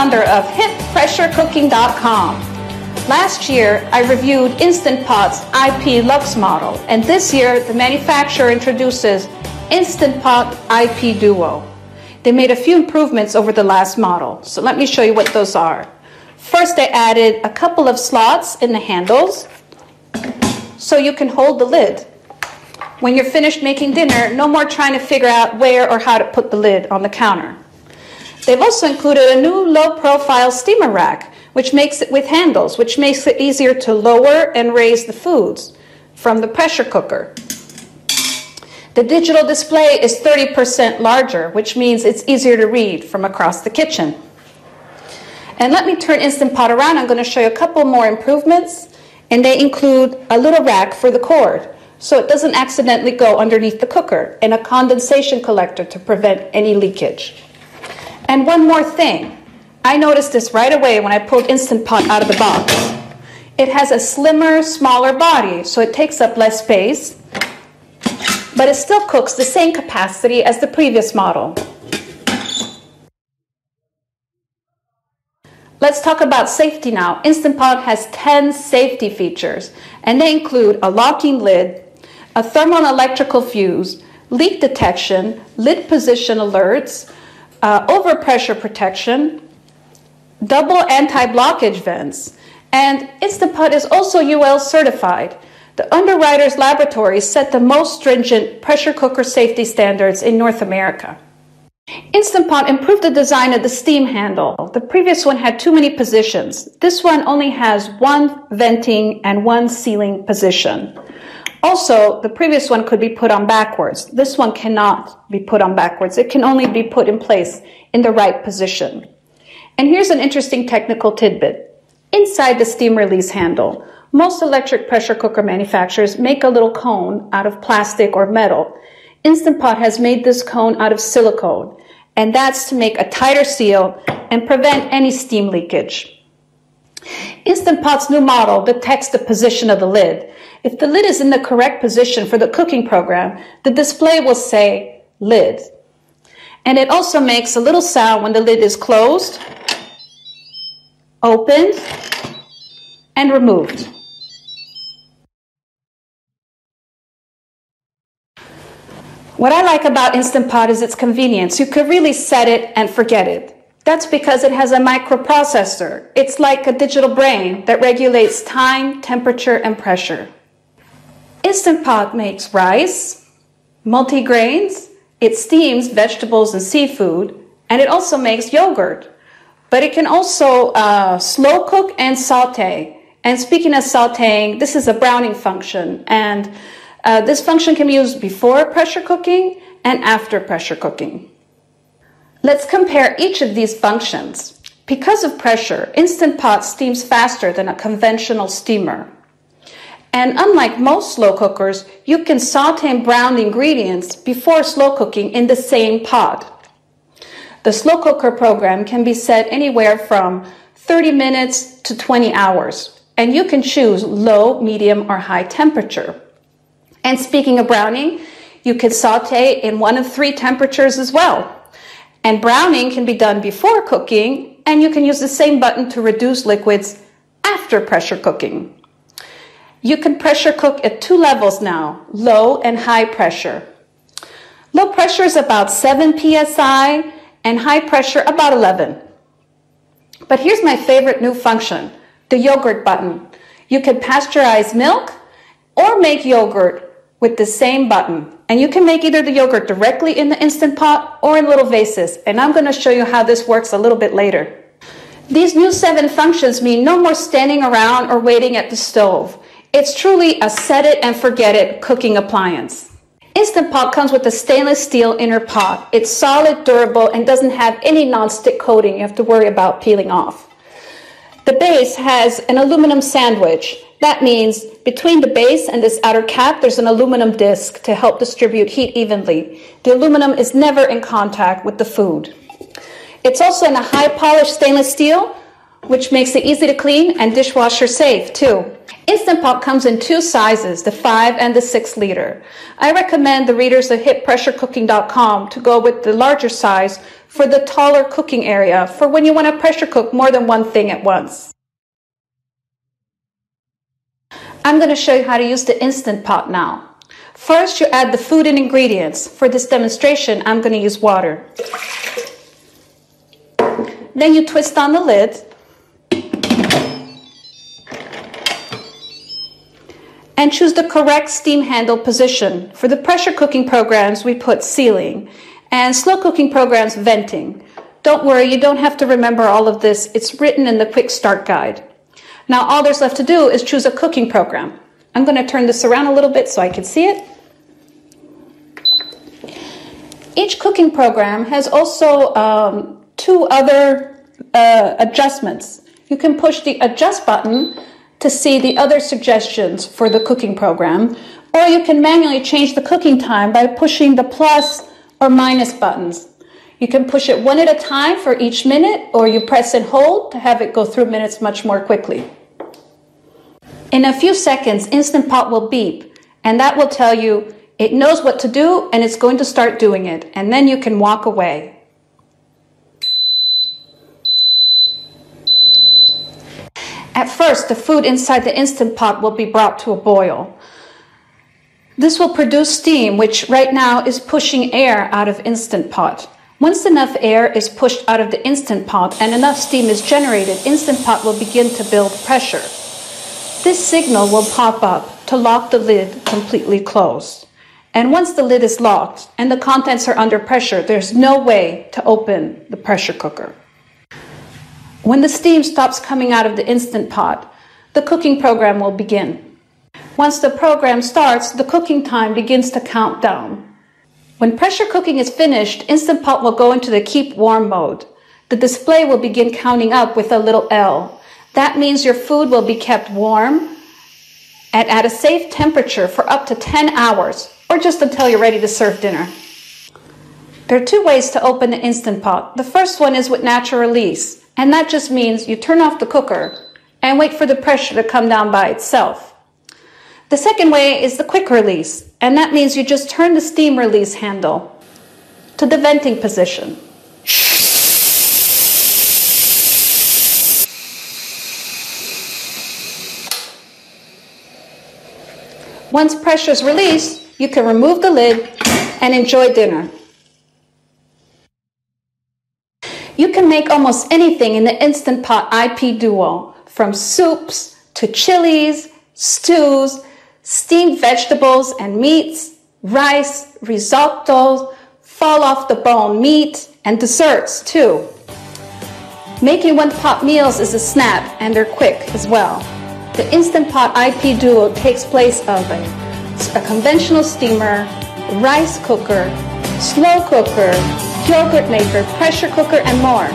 founder of HitPressureCooking.com. Last year, I reviewed Instant Pot's IP-Lux model, and this year, the manufacturer introduces Instant Pot IP-DUO. They made a few improvements over the last model, so let me show you what those are. First, they added a couple of slots in the handles so you can hold the lid. When you're finished making dinner, no more trying to figure out where or how to put the lid on the counter. They've also included a new low-profile steamer rack, which makes it with handles, which makes it easier to lower and raise the foods from the pressure cooker. The digital display is 30% larger, which means it's easier to read from across the kitchen. And let me turn Instant Pot around. I'm going to show you a couple more improvements, and they include a little rack for the cord, so it doesn't accidentally go underneath the cooker, and a condensation collector to prevent any leakage. And one more thing. I noticed this right away when I pulled Instant Pot out of the box. It has a slimmer, smaller body, so it takes up less space, but it still cooks the same capacity as the previous model. Let's talk about safety now. Instant Pot has 10 safety features, and they include a locking lid, a thermal and electrical fuse, leak detection, lid position alerts, overpressure protection, double anti-blockage vents, and Instant Pot is also UL certified. The Underwriters Laboratory set the most stringent pressure cooker safety standards in North America. Instant Pot improved the design of the steam handle. The previous one had too many positions. This one only has one venting and one sealing position. Also, the previous one could be put on backwards. This one cannot be put on backwards. It can only be put in place in the right position. And here's an interesting technical tidbit. Inside the steam release handle, most electric pressure cooker manufacturers make a little cone out of plastic or metal. Instant Pot has made this cone out of silicone, and that's to make a tighter seal and prevent any steam leakage. Instant Pot's new model detects the position of the lid. If the lid is in the correct position for the cooking program, the display will say lid. And it also makes a little sound when the lid is closed, opened, and removed. What I like about Instant Pot is its convenience. You could really set it and forget it. That's because it has a microprocessor. It's like a digital brain that regulates time, temperature, and pressure. Instant Pot makes rice, multigrains, it steams vegetables and seafood, and it also makes yogurt. But it can also slow cook and saute. And speaking of sauteing, this is a browning function, and this function can be used before pressure cooking and after pressure cooking. Let's compare each of these functions. Because of pressure, Instant Pot steams faster than a conventional steamer. And unlike most slow cookers, you can saute and brown the ingredients before slow cooking in the same pot. The slow cooker program can be set anywhere from 30 minutes to 20 hours, and you can choose low, medium, or high temperature. And speaking of browning, you can saute in one of 3 temperatures as well. And browning can be done before cooking, and you can use the same button to reduce liquids after pressure cooking. You can pressure cook at 2 levels now, low and high pressure. Low pressure is about 7 psi, and high pressure about 11. But here's my favorite new function, the yogurt button. You can pasteurize milk or make yogurt with the same button. And you can make either the yogurt directly in the Instant Pot or in little vases. And I'm going to show you how this works a little bit later. These new 7 functions mean no more standing around or waiting at the stove. It's truly a set it and forget it cooking appliance. Instant Pot comes with a stainless steel inner pot. It's solid, durable, and doesn't have any non-stick coating you have to worry about peeling off. The base has an aluminum sandwich. That means between the base and this outer cap, there's an aluminum disc to help distribute heat evenly. The aluminum is never in contact with the food. It's also in a high polished stainless steel, which makes it easy to clean and dishwasher safe too. Instant Pot comes in two sizes, the 5 and the 6 liter. I recommend the readers of hitpressurecooking.com to go with the larger size for the taller cooking area for when you want to pressure cook more than one thing at once. I'm going to show you how to use the Instant Pot now. First, you add the food and ingredients. For this demonstration, I'm going to use water. Then you twist on the lid. And choose the correct steam handle position. For the pressure cooking programs, we put sealing, and slow cooking programs, venting. Don't worry, you don't have to remember all of this. It's written in the quick start guide. Now all there's left to do is choose a cooking program. I'm going to turn this around a little bit so I can see it. Each cooking program has also two other adjustments. You can push the adjust button to see the other suggestions for the cooking program, or you can manually change the cooking time by pushing the plus or minus buttons. You can push it one at a time for each minute, or you press and hold to have it go through minutes much more quickly. In a few seconds, Instant Pot will beep, and that will tell you it knows what to do and it's going to start doing it, and then you can walk away. At first, the food inside the Instant Pot will be brought to a boil. This will produce steam, which right now is pushing air out of Instant Pot. Once enough air is pushed out of the Instant Pot and enough steam is generated, Instant Pot will begin to build pressure. This signal will pop up to lock the lid completely closed. And once the lid is locked and the contents are under pressure, there's no way to open the pressure cooker. When the steam stops coming out of the Instant Pot, the cooking program will begin. Once the program starts, the cooking time begins to count down. When pressure cooking is finished, Instant Pot will go into the keep warm mode. The display will begin counting up with a little L. That means your food will be kept warm and at a safe temperature for up to 10 hours, or just until you're ready to serve dinner. There are two ways to open the Instant Pot. The first one is with natural release, and that just means you turn off the cooker and wait for the pressure to come down by itself. The second way is the quick release, and that means you just turn the steam release handle to the venting position. Once pressure is released, you can remove the lid and enjoy dinner. You can make almost anything in the Instant Pot IP-DUO, from soups to chilies, stews, steamed vegetables and meats, rice, risottos, fall-off-the-bone meat, and desserts too. Making one-pot meals is a snap, and they're quick as well. The Instant Pot IP-DUO takes place of a conventional steamer, rice cooker, slow cooker, yogurt maker, pressure cooker, and more.